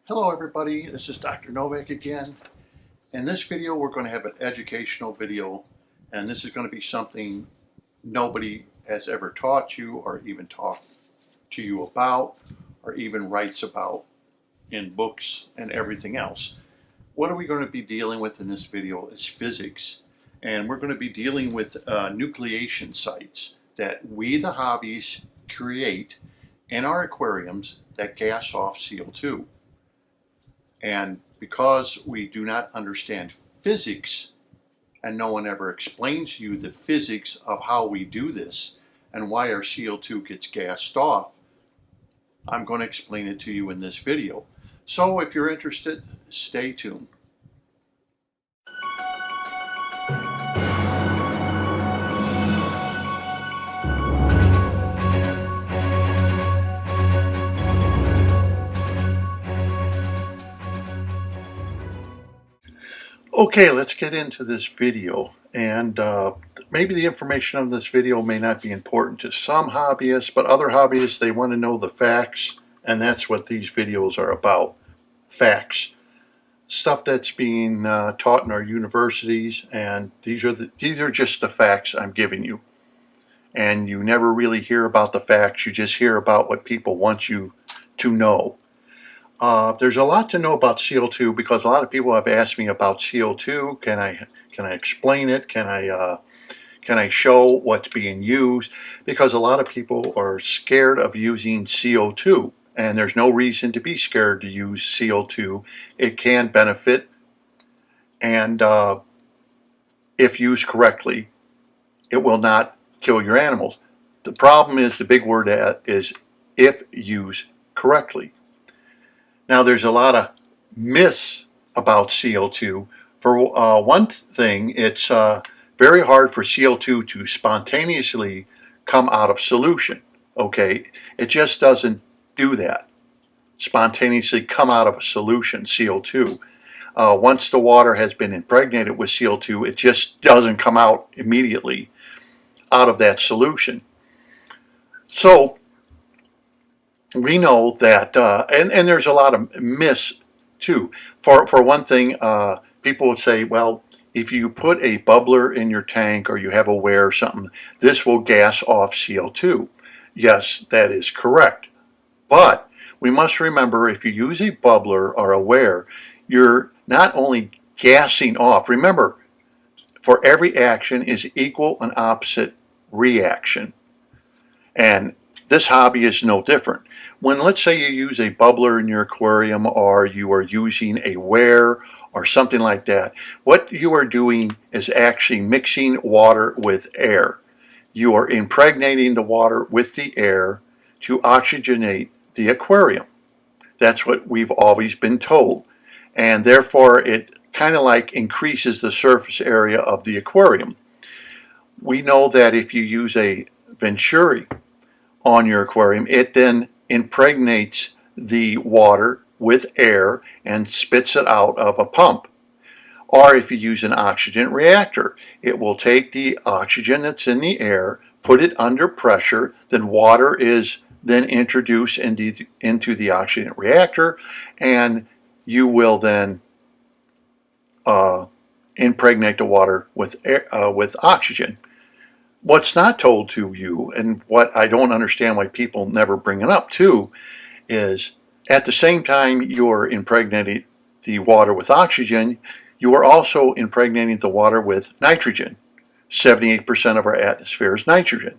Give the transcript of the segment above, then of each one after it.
Hello everybody, this is Dr. Novak again. In this video we're going to have an educational video, and this is going to be something nobody has ever taught you or even talked to you about or even writes about in books and everything else. What are we going to be dealing with in this video is physics, and we're going to be dealing with nucleation sites that we the hobbies create in our aquariums that gas off CO2. And because we do not understand physics, and no one ever explains to you the physics of how we do this and why our CO2 gets gassed off, I'm going to explain it to you in this video. So if you're interested, stay tuned. Okay, let's get into this video, and maybe the information on this video may not be important to some hobbyists, but other hobbyists, they want to know the facts, and that's what these videos are about. Facts. Stuff that's being taught in our universities, and these are just the facts I'm giving you. And you never really hear about the facts, you just hear about what people want you to know. There's a lot to know about CO2 because a lot of people have asked me about CO2. Can I explain it? Can I show what's being used? Because a lot of people are scared of using CO2, and there's no reason to be scared to use CO2. It can benefit, and if used correctly, it will not kill your animals. The problem is, the big word is if used correctly. Now, there's a lot of myths about CO2. For one thing, it's very hard for CO2 to spontaneously come out of solution. Okay, it just doesn't do that. Spontaneously come out of a solution, CO2. Once the water has been impregnated with CO2, it just doesn't come out immediately out of that solution. So we know that, and there's a lot of myths too. For one thing, people would say, well, if you put a bubbler in your tank or you have a weir or something, this will gas off CO2. Yes, that is correct. But we must remember, if you use a bubbler or a weir, you're not only gassing off. Remember, for every action is equal and opposite reaction. And this hobby is no different. When, let's say, you use a bubbler in your aquarium, or you are using a weir or something like that, what you are doing is actually mixing water with air. You are impregnating the water with the air to oxygenate the aquarium. That's what we've always been told. And therefore, it kind of like increases the surface area of the aquarium. We know that if you use a venturi on your aquarium, it then impregnates the water with air and spits it out of a pump. Or if you use an oxygen reactor, it will take the oxygen that's in the air, put it under pressure, then water is then introduced into the oxygen reactor, and you will then impregnate the water with oxygen. What's not told to you, and what I don't understand why people never bring it up too, is at the same time you're impregnating the water with oxygen, you are also impregnating the water with nitrogen. 78% of our atmosphere is nitrogen.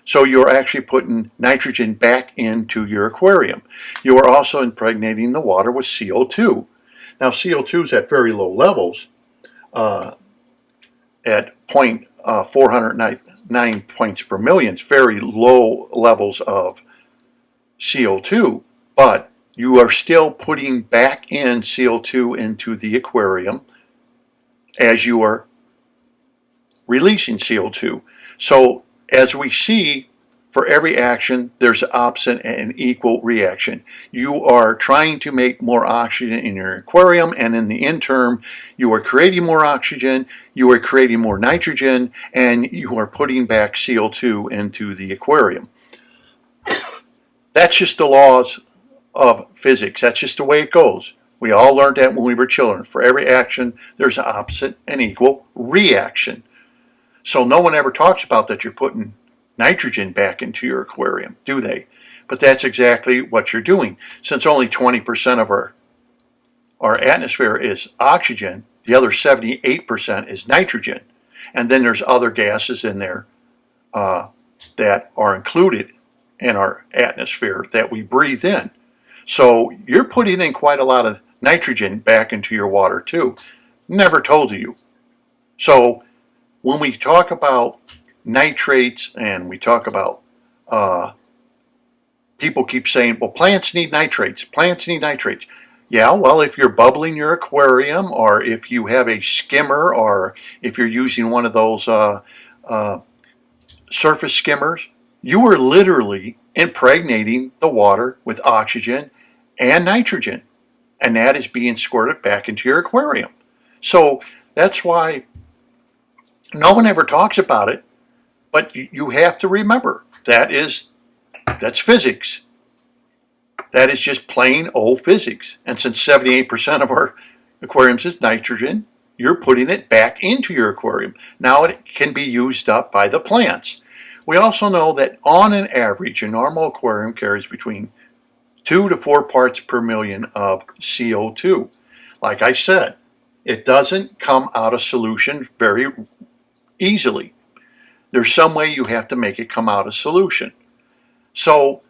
So you're actually putting nitrogen back into your aquarium. You are also impregnating the water with CO2. Now, CO2 is at very low levels, at 409 points per million. It's very low levels of CO2, but you are still putting back in CO2 into the aquarium as you are releasing CO2. So as we see, for every action, there's an opposite and equal reaction. You are trying to make more oxygen in your aquarium, and in the interim, you are creating more oxygen, you are creating more nitrogen, and you are putting back CO2 into the aquarium. That's just the laws of physics. That's just the way it goes. We all learned that when we were children. For every action, there's an opposite and equal reaction. So no one ever talks about that you're putting nitrogen back into your aquarium, do they? But that's exactly what you're doing. Since only 20% of our atmosphere is oxygen, the other 78% is nitrogen. And then there's other gases in there that are included in our atmosphere that we breathe in. So you're putting in quite a lot of nitrogen back into your water too. Never told you. So when we talk about nitrates and we talk about people keep saying, well, plants need nitrates. Plants need nitrates. Yeah, well, if you're bubbling your aquarium, or if you have a skimmer, or if you're using one of those surface skimmers, you are literally impregnating the water with oxygen and nitrogen, and that is being squirted back into your aquarium. So that's why no one ever talks about it, but you have to remember that's physics. That is just plain old physics. And since 78% of our aquariums is nitrogen, you're putting it back into your aquarium. Now it can be used up by the plants. We also know that on an average, a normal aquarium carries between 2 to 4 parts per million of CO2. Like I said, it doesn't come out of solution very easily. There's some way you have to make it come out of solution. So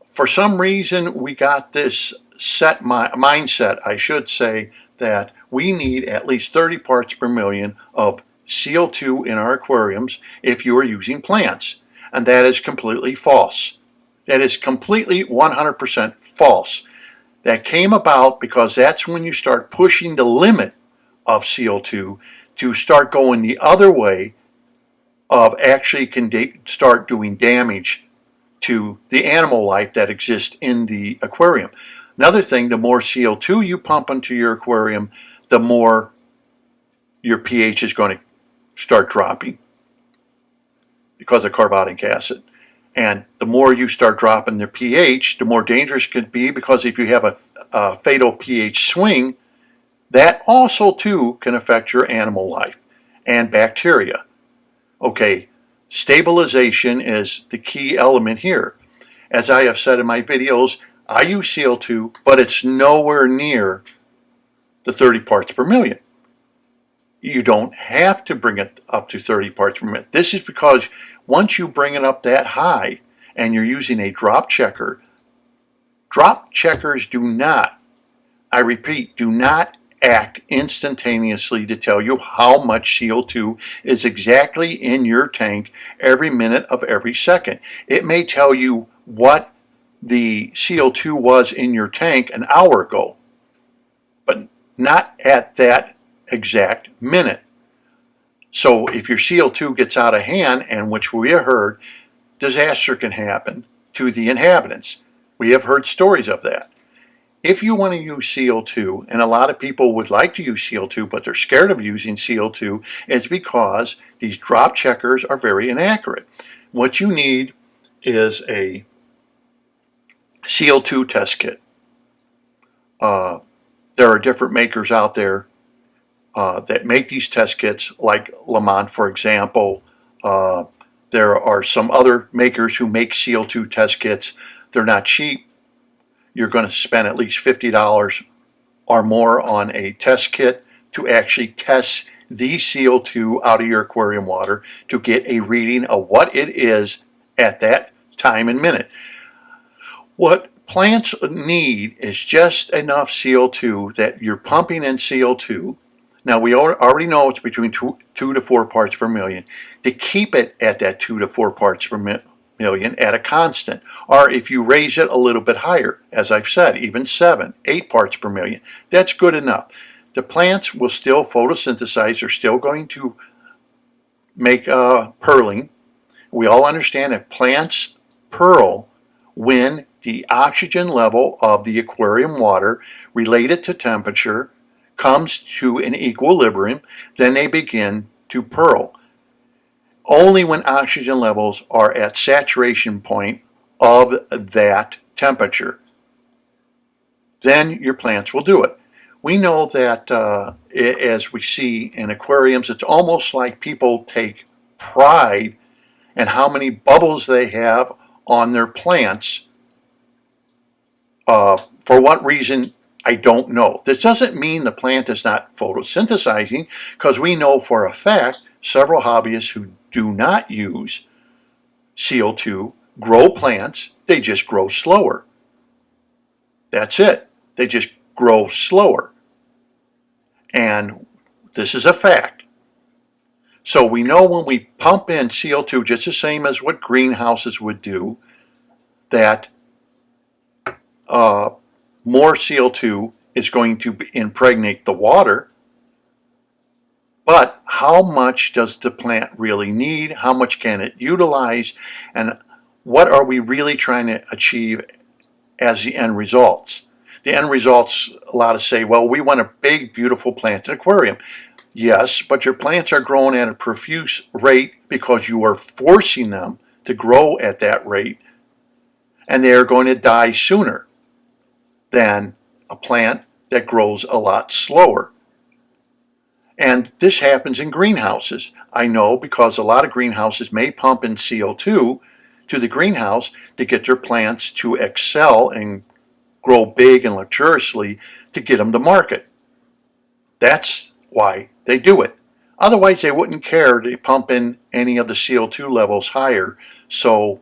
for some reason, we got this mindset, I should say, that we need at least 30 parts per million of CO2 in our aquariums if you are using plants. And that is completely false. That is completely 100% false. That came about because that's when you start pushing the limit of CO2 to start going the other way of actually can start doing damage to the animal life that exists in the aquarium. Another thing, the more CO2 you pump into your aquarium, the more your pH is going to start dropping because of carbonic acid. And the more you start dropping the pH, the more dangerous it could be, because if you have a fatal pH swing, that also too can affect your animal life and bacteria. Okay, stabilization is the key element here. As I have said in my videos, I use CO2, but it's nowhere near the 30 parts per million. You don't have to bring it up to 30 parts per million. This is because once you bring it up that high and you're using a drop checker, drop checkers do not, I repeat, do not act instantaneously to tell you how much CO2 is exactly in your tank every minute of every second. It may tell you what the CO2 was in your tank an hour ago, but not at that exact minute. So if your CO2 gets out of hand, and which we have heard, disaster can happen to the inhabitants. We have heard stories of that. If you want to use CO2, and a lot of people would like to use CO2, but they're scared of using CO2, it's because these drop checkers are very inaccurate. What you need is a CO2 test kit. There are different makers out there that make these test kits, like Lamont, for example. There are some other makers who make CO2 test kits. They're not cheap. You're going to spend at least $50 or more on a test kit to actually test the CO2 out of your aquarium water to get a reading of what it is at that time and minute. What plants need is just enough CO2 that you're pumping in CO2. Now, we already know it's between 2 to 4 parts per million. To keep it at that 2 to 4 parts per million at a constant, or if you raise it a little bit higher, as I've said, even 7, 8 parts per million, that's good enough. The plants will still photosynthesize. They're still going to make purling. We all understand that plants purl when the oxygen level of the aquarium water related to temperature comes to an equilibrium. Then they begin to purl. Only when oxygen levels are at saturation point of that temperature. then your plants will do it. We know that as we see in aquariums, it's almost like people take pride in how many bubbles they have on their plants. For what reason, I don't know. This doesn't mean the plant is not photosynthesizing, because we know for a fact several hobbyists who do not use CO2 grow plants, they just grow slower. That's it. They just grow slower. And this is a fact. So we know when we pump in CO2, just the same as what greenhouses would do, that more CO2 is going to impregnate the water. But how much does the plant really need? How much can it utilize? And what are we really trying to achieve as the end results? The end results, a lot of say, well, we want a big, beautiful planted aquarium. Yes, but your plants are growing at a profuse rate because you are forcing them to grow at that rate, and they are going to die sooner than a plant that grows a lot slower. And this happens in greenhouses. I know because a lot of greenhouses may pump in CO2 to the greenhouse to get their plants to excel and grow big and luxuriously to get them to market. That's why they do it. Otherwise, they wouldn't care to pump in any of the CO2 levels higher so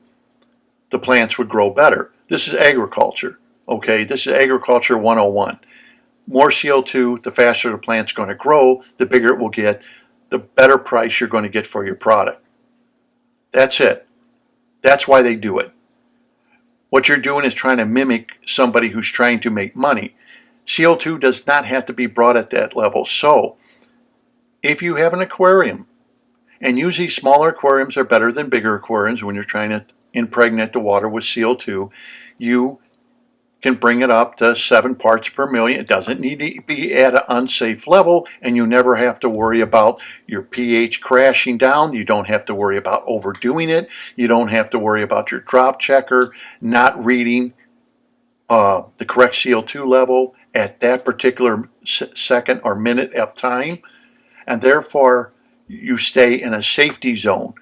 the plants would grow better. This is agriculture, okay? This is agriculture 101. More CO2, the faster the plant's going to grow, the bigger it will get, the better price you're going to get for your product. That's it. That's why they do it. What you're doing is trying to mimic somebody who's trying to make money. CO2 does not have to be brought at that level. So, if you have an aquarium, and usually smaller aquariums are better than bigger aquariums when you're trying to impregnate the water with CO2, you can bring it up to 7 parts per million. It doesn't need to be at an unsafe level, and you never have to worry about your pH crashing down. You don't have to worry about overdoing it. You don't have to worry about your drop checker not reading the correct CO2 level at that particular second or minute of time, and therefore you stay in a safety zone.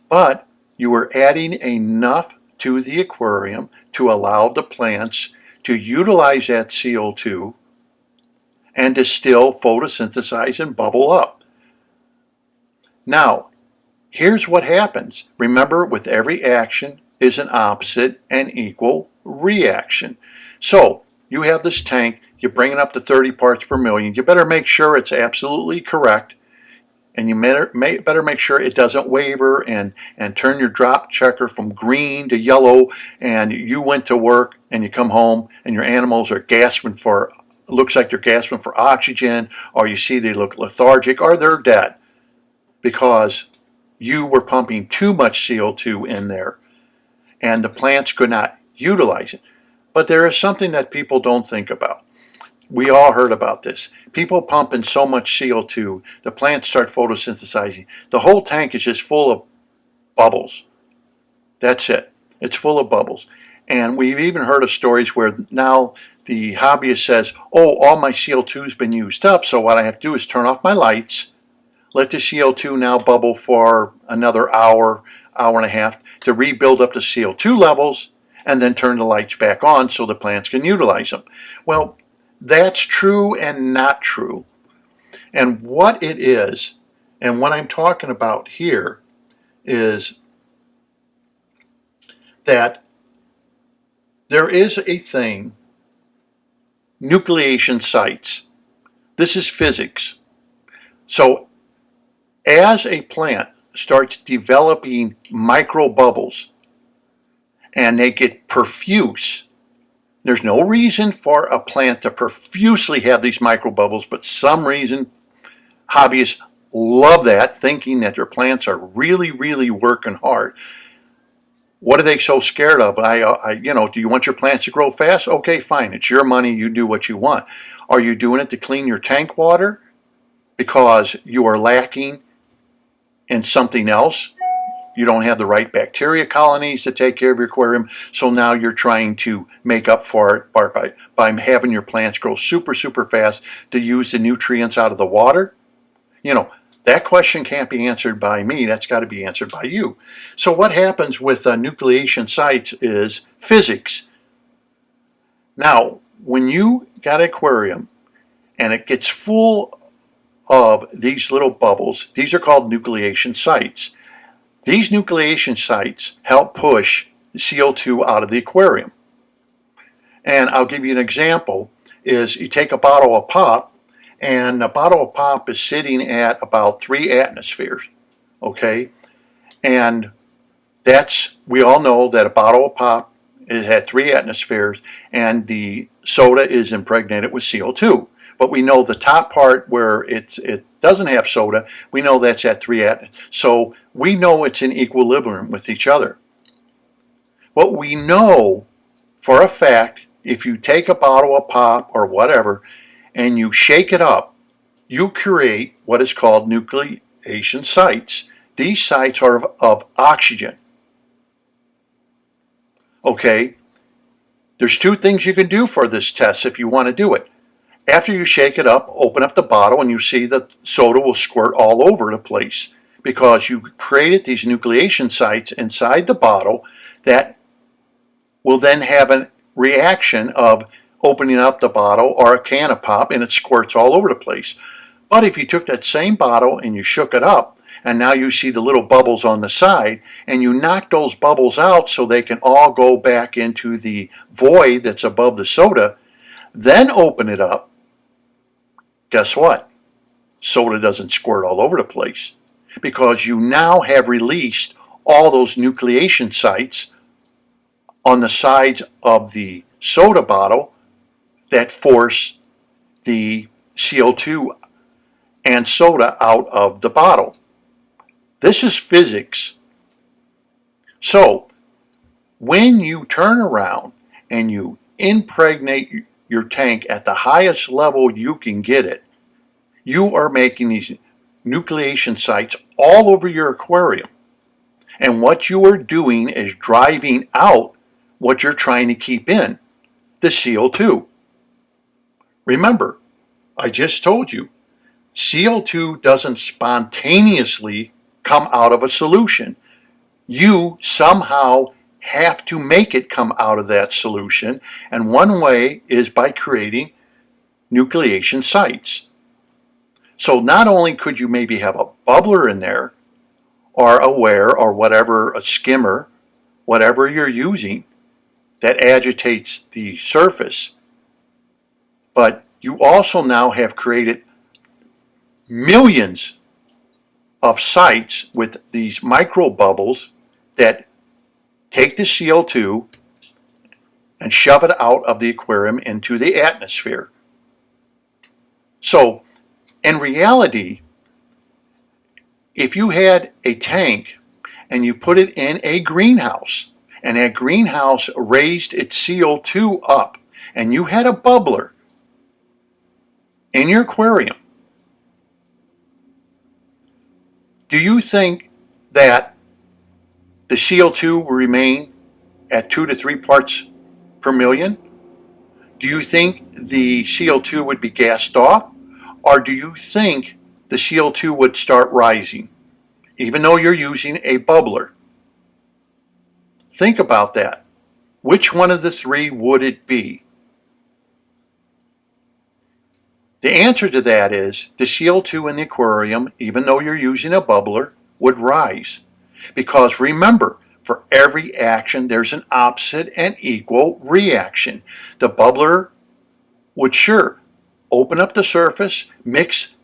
But you are adding enough to the aquarium to allow the plants to utilize that CO2 and to still photosynthesize and bubble up. Now, here's what happens. Remember, with every action is an opposite and equal reaction. So, you have this tank, you bring it up to 30 parts per million. You better make sure it's absolutely correct, and you better make sure it doesn't waver and turn your drop checker from green to yellow, and you went to work and you come home and your animals are gasping for, looks like they're gasping for oxygen, or you see they look lethargic, or they're dead because you were pumping too much CO2 in there and the plants could not utilize it. But there is something that people don't think about. We all heard about this. People pump in so much CO2, the plants start photosynthesizing. The whole tank is just full of bubbles. That's it. It's full of bubbles. And we've even heard of stories where now the hobbyist says, oh, all my CO2's been used up, so what I have to do is turn off my lights, let the CO2 now bubble for another hour, hour and a half to rebuild up the CO2 levels, and then turn the lights back on so the plants can utilize them. Well, that's true and not true. And what it is, and what I'm talking about here, is that there is a thing, nucleation sites. This is physics. So as a plant starts developing microbubbles and they get profuse, there's no reason for a plant to profusely have these microbubbles, but some reason hobbyists love that, thinking that their plants are really, really working hard. What are they so scared of? Do you want your plants to grow fast? Okay, fine. It's your money. You do what you want. Are you doing it to clean your tank water because you are lacking in something else? you don't have the right bacteria colonies to take care of your aquarium, so now you're trying to make up for it by having your plants grow super, super fast to use the nutrients out of the water. You know, that question can't be answered by me. That's got to be answered by you. So what happens with nucleation sites is physics. Now, when you got an aquarium and it gets full of these little bubbles, these are called nucleation sites. These nucleation sites help push CO2 out of the aquarium. And I'll give you an example, is you take a bottle of pop, and a bottle of pop is sitting at about 3 atmospheres, okay? And we all know that a bottle of pop is at 3 atmospheres, and the soda is impregnated with CO2. But we know the top part where it doesn't have soda, we know that's at 3 atmospheres. So we know it's in equilibrium with each other. What we know for a fact, if you take a bottle of pop or whatever and you shake it up, you create what is called nucleation sites. These sites are of oxygen. Okay, there's 2 things you can do for this test if you want to do it. After you shake it up, open up the bottle, and you see that soda will squirt all over the place because you created these nucleation sites inside the bottle that will then have a reaction of opening up the bottle or a can of pop, and it squirts all over the place. But if you took that same bottle and you shook it up, and now you see the little bubbles on the side, and you knock those bubbles out so they can all go back into the void that's above the soda, then open it up, guess what? Soda doesn't squirt all over the place because you now have released all those nucleation sites on the sides of the soda bottle that force the CO2 and soda out of the bottle. This is physics. So when you turn around and you impregnate your tank at the highest level you can get it, you are making these nucleation sites all over your aquarium. And what you are doing is driving out what you're trying to keep in, the CO2. Remember, I just told you, CO2 doesn't spontaneously come out of a solution. You somehow have to make it come out of that solution, and one way is by creating nucleation sites. So not only could you maybe have a bubbler in there, or a wear, or whatever, a skimmer, whatever you're using that agitates the surface, but you also now have created millions of sites with these micro bubbles that take the CO2 and shove it out of the aquarium into the atmosphere. So, in reality, if you had a tank and you put it in a greenhouse, and that greenhouse raised its CO2 up, and you had a bubbler in your aquarium, do you think that the CO2 will remain at 2 to 3 parts per million? Do you think the CO2 would be gassed off? Or do you think the CO2 would start rising, even though you're using a bubbler? Think about that. Which one of the 3 would it be? The answer to that is the CO2 in the aquarium, even though you're using a bubbler, would rise. Because remember, for every action, there's an opposite and equal reaction. The bubbler would sure open up the surface, mix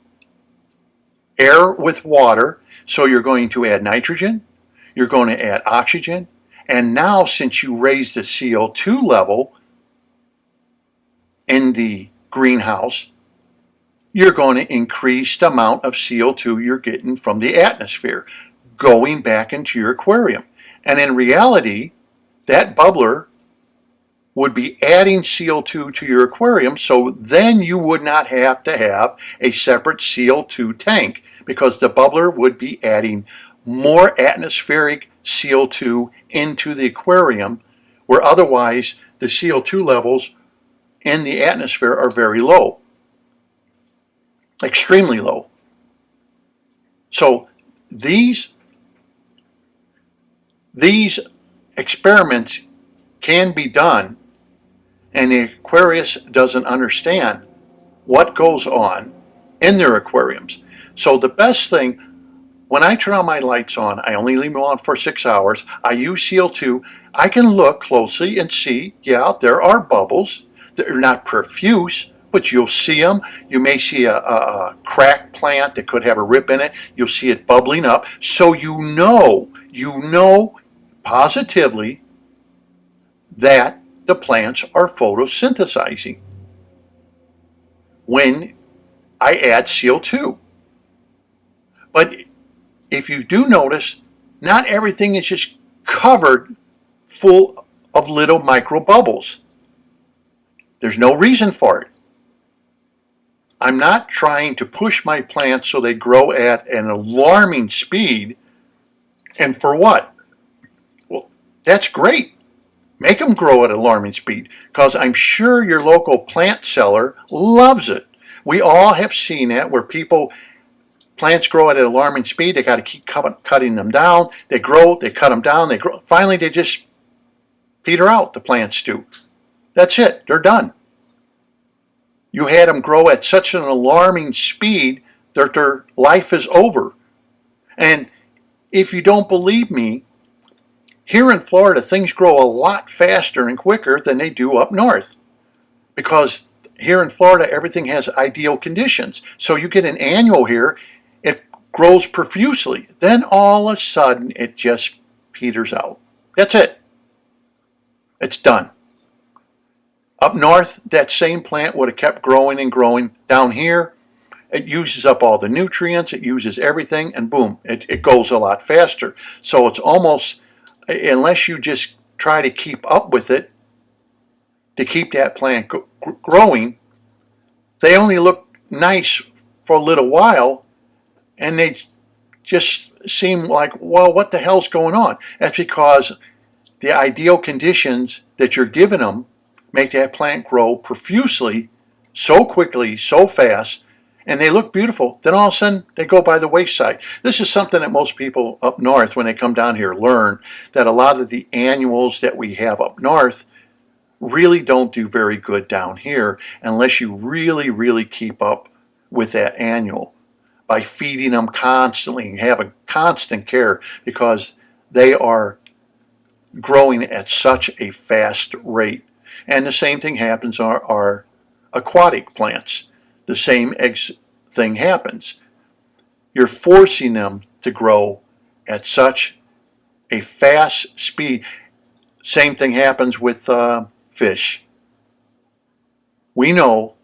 air with water, so you're going to add nitrogen, you're going to add oxygen, and now since you raise the CO2 level in the greenhouse, you're going to increase the amount of CO2 you're getting from the atmosphere going back into your aquarium. And in reality, that bubbler would be adding CO2 to your aquarium, so then you would not have to have a separate CO2 tank because the bubbler would be adding more atmospheric CO2 into the aquarium, where otherwise the CO2 levels in the atmosphere are very low, extremely low. So these experiments can be done, and the aquarist doesn't understand what goes on in their aquariums. So the best thing, when I turn on my lights on, I only leave them on for 6 hours. I use CO2. I can look closely and see, yeah, there are bubbles. They're not profuse, but you'll see them. You may see a cracked plant that could have a rip in it. You'll see it bubbling up. So you know positively that the plants are photosynthesizing when I add CO2. But if you do notice, not everything is just covered full of little micro bubbles. There's no reason for it. I'm not trying to push my plants so they grow at an alarming speed. And for what? Well, that's great. Make them grow at an alarming speed, because I'm sure your local plant seller loves it. We all have seen that, where plants grow at an alarming speed. They got to keep cutting them down. They grow, they cut them down, they grow. Finally, they just peter out, the plants do. That's it, they're done. You had them grow at such an alarming speed that their life is over. And if you don't believe me, here in Florida, things grow a lot faster and quicker than they do up north. Because here in Florida, everything has ideal conditions. So you get an annual here, it grows profusely. Then all of a sudden, it just peters out. That's it. It's done. Up north, that same plant would have kept growing and growing. Down here, it uses up all the nutrients, it uses everything, and boom, it goes a lot faster. So it's almost, unless you just try to keep up with it, to keep that plant growing, they only look nice for a little while, and they just seem like, well, what the hell's going on? That's because the ideal conditions that you're giving them make that plant grow profusely, so quickly, so fast, and they look beautiful. Then all of a sudden, they go by the wayside. This is something that most people up north, when they come down here, learn, that a lot of the annuals that we have up north really don't do very good down here unless you really, really keep up with that annual by feeding them constantly and having constant care, because they are growing at such a fast rate. And the same thing happens on our aquatic plants. The same thing happens. You're forcing them to grow at such a fast speed. Same thing happens with fish. We know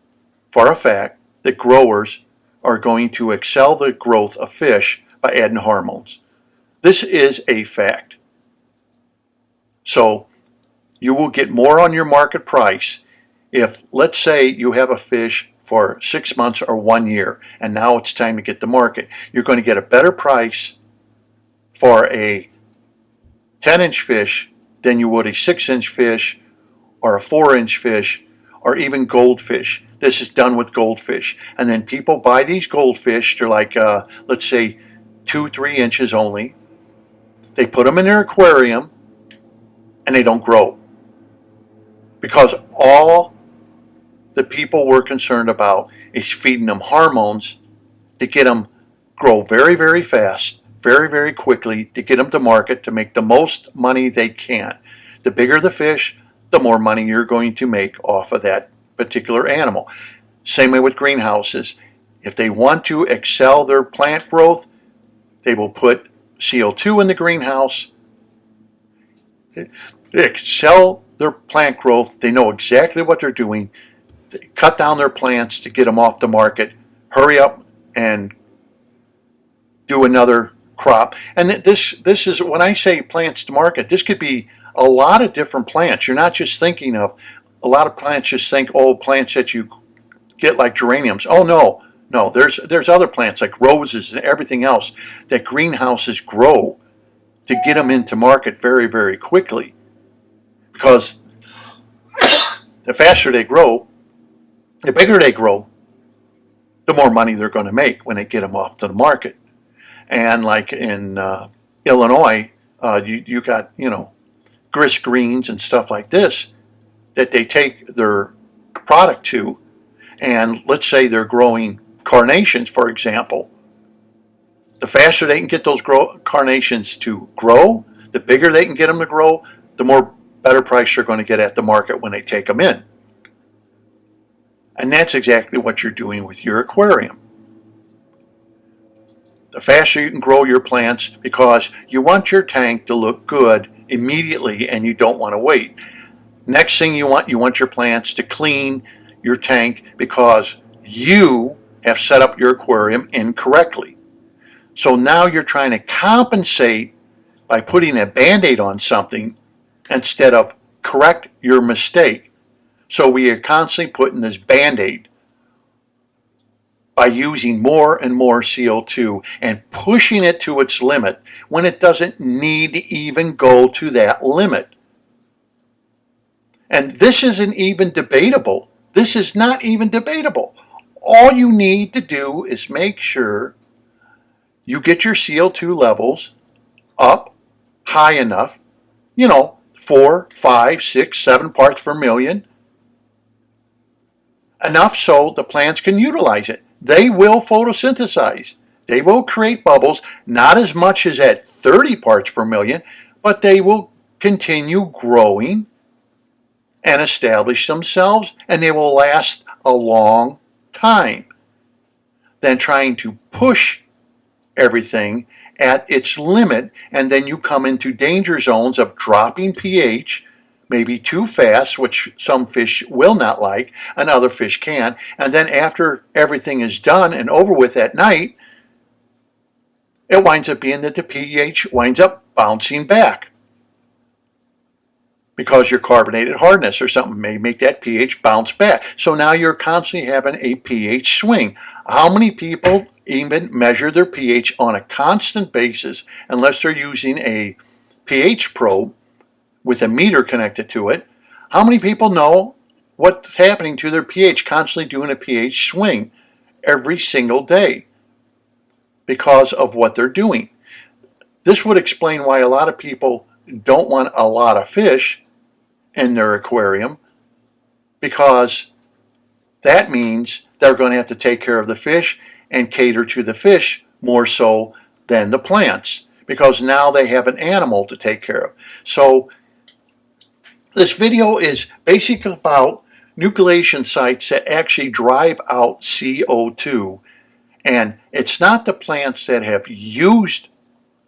for a fact that growers are going to excel the growth of fish by adding hormones. This is a fact. So you will get more on your market price if, let's say, you have a fish for 6 months or 1 year, and now it's time to get the market. You're going to get a better price for a 10-inch fish than you would a 6-inch fish or a 4-inch fish or even goldfish. This is done with goldfish. And then people buy these goldfish. They're like, let's say, 2-3 inches only. They put them in their aquarium, and they don't grow. Because all the people were concerned about is feeding them hormones to get them grow very, very fast, very, very quickly, to get them to market, to make the most money they can. The bigger the fish, the more money you're going to make off of that particular animal. Same way with greenhouses. If they want to excel their plant growth, they will put CO2 in the greenhouse. They excel their plant growth. They know exactly what they're doing. They cut down their plants to get them off the market. Hurry up and do another crop. And this is, when I say plants to market, this could be a lot of different plants. You're not just thinking of, a lot of plants just think, oh, plants that you get like geraniums. Oh no, No, there's other plants like roses and everything else that greenhouses grow to get them into market very, very quickly. Because the faster they grow, the bigger they grow, the more money they're going to make when they get them off to the market. And like in Illinois, you got, grist greens and stuff like this that they take their product to. And let's say they're growing carnations, for example. The faster they can get those carnations to grow, the bigger they can get them to grow, the more better price you're going to get at the market when they take them in. And that's exactly what you're doing with your aquarium. The faster you can grow your plants, because you want your tank to look good immediately and you don't want to wait. Next thing you want your plants to clean your tank because you have set up your aquarium incorrectly. So now you're trying to compensate by putting a Band-Aid on something instead of correct your mistake. So we are constantly putting this Band-Aid by using more and more CO2 and pushing it to its limit when it doesn't need to even go to that limit. And this isn't even debatable. This is not even debatable. All you need to do is make sure you get your CO2 levels up high enough, 4, 5, 6, 7 parts per million, enough so the plants can utilize it. They will photosynthesize. They will create bubbles, not as much as at 30 parts per million, but they will continue growing and establish themselves, and they will last a long time than trying to push everything at its limit, and then you come into danger zones of dropping pH, maybe too fast, which some fish will not like, and other fish can, and then after everything is done and over with at night, it winds up being that the pH winds up bouncing back. Because your carbonated hardness or something may make that pH bounce back. So now you're constantly having a pH swing. How many people even measure their pH on a constant basis unless they're using a pH probe with a meter connected to it? How many people know what's happening to their pH, constantly doing a pH swing every single day because of what they're doing? This would explain why a lot of people don't want a lot of fish in their aquarium, because that means they're going to have to take care of the fish and cater to the fish more so than the plants, because now they have an animal to take care of. So this video is basically about nucleation sites that actually drive out CO2, and it's not the plants that have used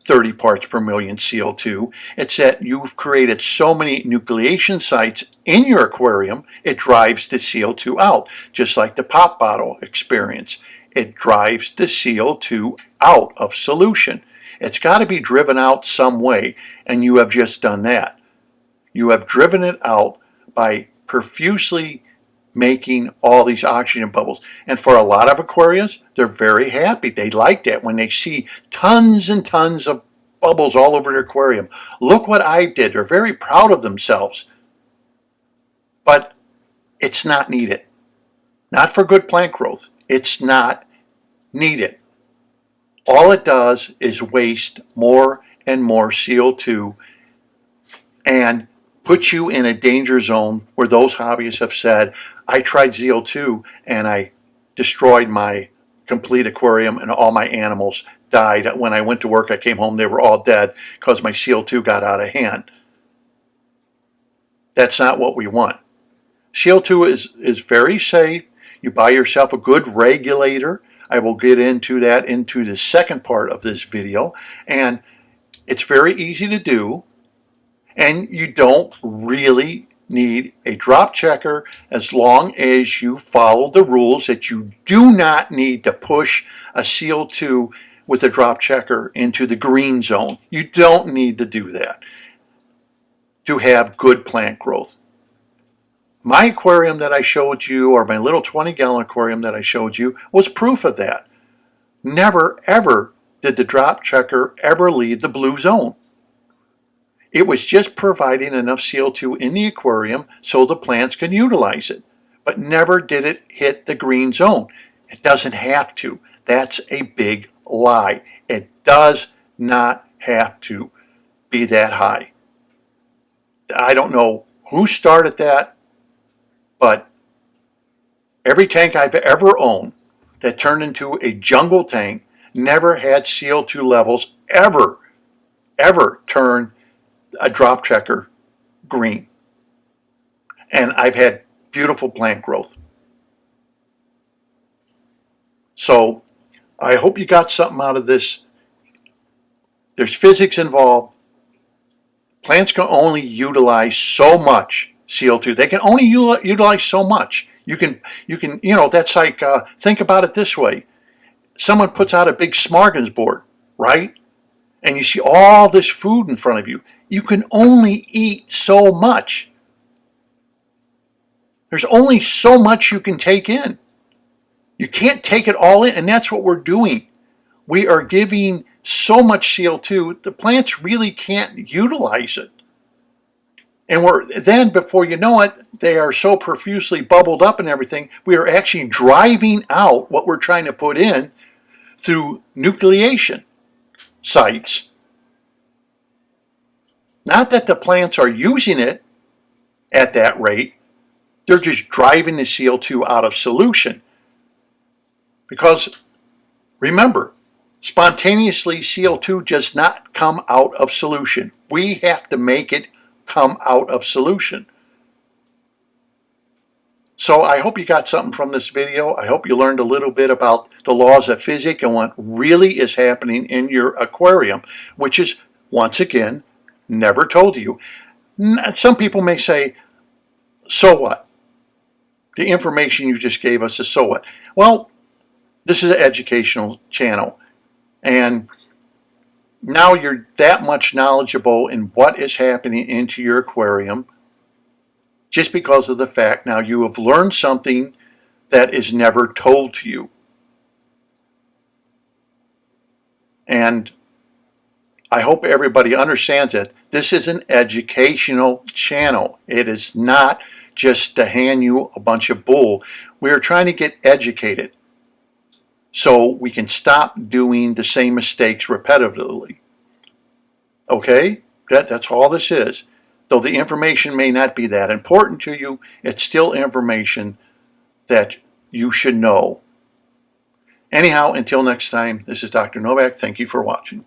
30 parts per million CO2. It's that you've created so many nucleation sites in your aquarium, it drives the CO2 out, just like the pop bottle experience. It drives the CO2 out of solution. It's got to be driven out some way, and you have just done that. You have driven it out by profusely making all these oxygen bubbles. And for a lot of aquariums, they're very happy. They like that when they see tons and tons of bubbles all over their aquarium. Look what I did. They're very proud of themselves. But it's not needed. Not for good plant growth. It's not needed. All it does is waste more and more CO2 and put you in a danger zone where those hobbyists have said, I tried ZO2 and I destroyed my complete aquarium and all my animals died. When I went to work, I came home, they were all dead because my CO2 got out of hand. That's not what we want. CO2 is very safe. You buy yourself a good regulator. I will get into that into the second part of this video. And it's very easy to do. And you don't really need a drop checker as long as you follow the rules that you do not need to push a CO2 with a drop checker into the green zone. You don't need to do that to have good plant growth. My aquarium that I showed you, or my little 20-gallon aquarium that I showed you, was proof of that. Never, ever did the drop checker ever leave the blue zone. It was just providing enough CO2 in the aquarium so the plants can utilize it. But never did it hit the green zone. It doesn't have to. That's a big lie. It does not have to be that high. I don't know who started that, but every tank I've ever owned that turned into a jungle tank never had CO2 levels ever turn a drop checker green. And I've had beautiful plant growth. So I hope you got something out of this. There's physics involved. Plants can only utilize so much CO2. They can only utilize so much. You can, that's like, think about it this way. Someone puts out a big smorgasbord, right? And you see all this food in front of you. You can only eat so much. There's only so much you can take in. You can't take it all in, and that's what we're doing. We are giving so much CO2, the plants really can't utilize it. And then, before you know it, they are so profusely bubbled up and everything, we are actually driving out what we're trying to put in through nucleation sites. Not that the plants are using it at that rate, they're just driving the CO2 out of solution. Because remember, spontaneously CO2 does not come out of solution. We have to make it come out of solution. So I hope you got something from this video. I hope you learned a little bit about the laws of physics and what really is happening in your aquarium, which is, once again, never told you. Some people may say, so what? The information you just gave us is so what? Well, this is an educational channel, and now you're that much knowledgeable in what is happening into your aquarium just because of the fact now you have learned something that is never told to you. And I hope everybody understands that this is an educational channel. It is not just to hand you a bunch of bull. We are trying to get educated so we can stop doing the same mistakes repetitively. Okay? That's all this is. Though the information may not be that important to you, it's still information that you should know. Anyhow, until next time, this is Dr. Novak. Thank you for watching.